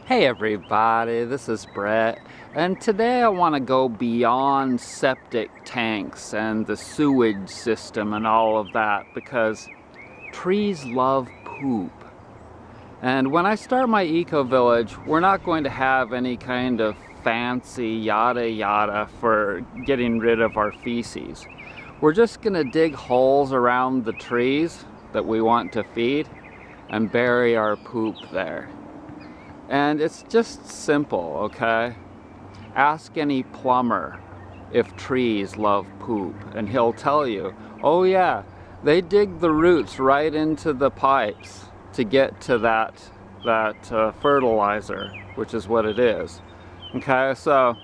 Hey everybody, this is Brett, and today I want to go beyond septic tanks and the sewage system and all of that, because trees love poop. And when I start my eco-village, we're not going to have any kind of fancy yada yada for getting rid of our feces. We're just going to dig holes around the trees that we want to feed and bury our poop there. And it's just simple, okay? Ask any plumber if trees love poop, and he'll tell you, oh yeah, they dig the roots right into the pipes to get to that fertilizer, which is what it is. Okay, so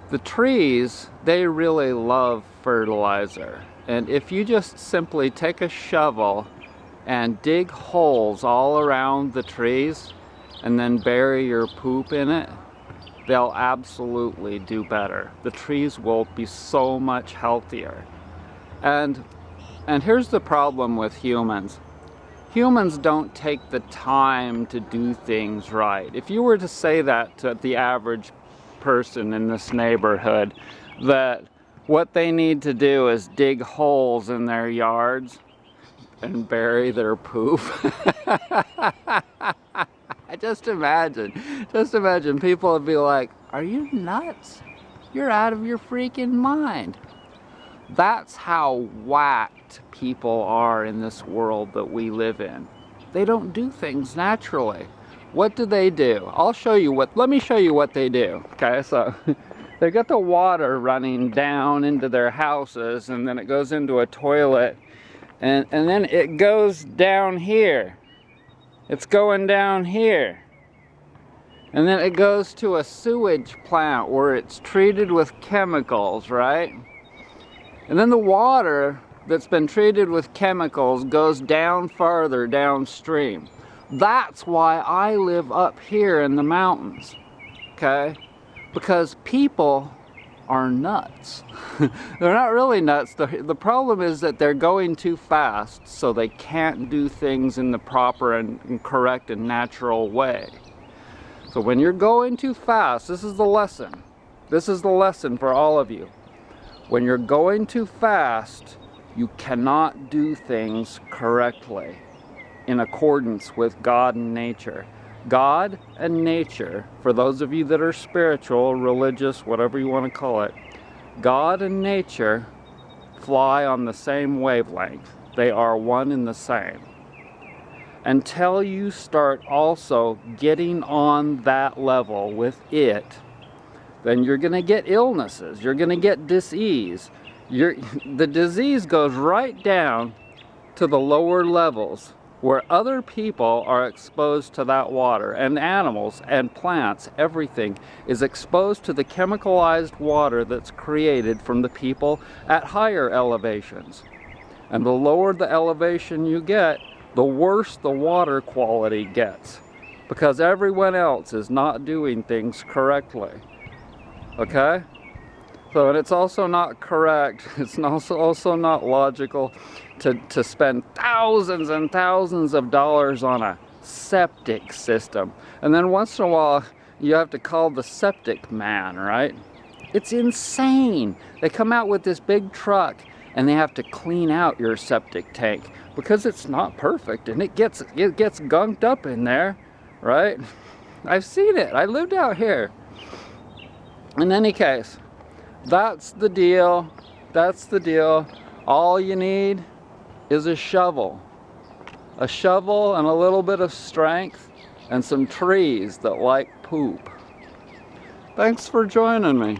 the trees, they really love fertilizer. And if you just simply take a shovel and dig holes all around the trees and then bury your poop in it, they'll absolutely do better. The trees will be so much healthier. And here's the problem with humans. Humans don't take the time to do things right. If you were to say that to the average person in this neighborhood, that what they need to do is dig holes in their yards and bury their poop. Just imagine people would be like, are you nuts? You're out of your freaking mind. That's how whacked people are in this world that we live in. They don't do things naturally. What do? Let me show you what they do. Okay, so they got the water running down into their houses, and then it goes into a toilet, and then it goes down here. It's going down here. And then it goes to a sewage plant where it's treated with chemicals, right? And then the water that's been treated with chemicals goes down farther downstream. That's why I live up here in the mountains, okay? Because people are nuts. They're not really nuts. The problem is that they're going too fast, so they can't do things in the proper and correct and natural way. So when you're going too fast, this is the lesson. This is the lesson for all of you. When you're going too fast, you cannot do things correctly in accordance with God and nature. God and nature, for those of you that are spiritual, religious, whatever you want to call it, God and nature fly on the same wavelength. They are one and the same. Until you start also getting on that level with it, then you're going to get illnesses. You're going to get disease. The disease goes right down to the lower levels, where other people are exposed to that water, and animals and plants, everything is exposed to the chemicalized water that's created from the people at higher elevations. And the lower the elevation you get, the worse the water quality gets, because everyone else is not doing things correctly. Okay? So, and it's also not correct, it's also not logical to spend thousands and thousands of dollars on a septic system. And then once in a while, you have to call the septic man, right? It's insane. They come out with this big truck and they have to clean out your septic tank because it's not perfect and it gets gunked up in there, right? I've seen it. I lived out here. In any case, that's the deal. That's the deal. All you need is a shovel. A shovel and a little bit of strength and some trees that like poop. Thanks for joining me.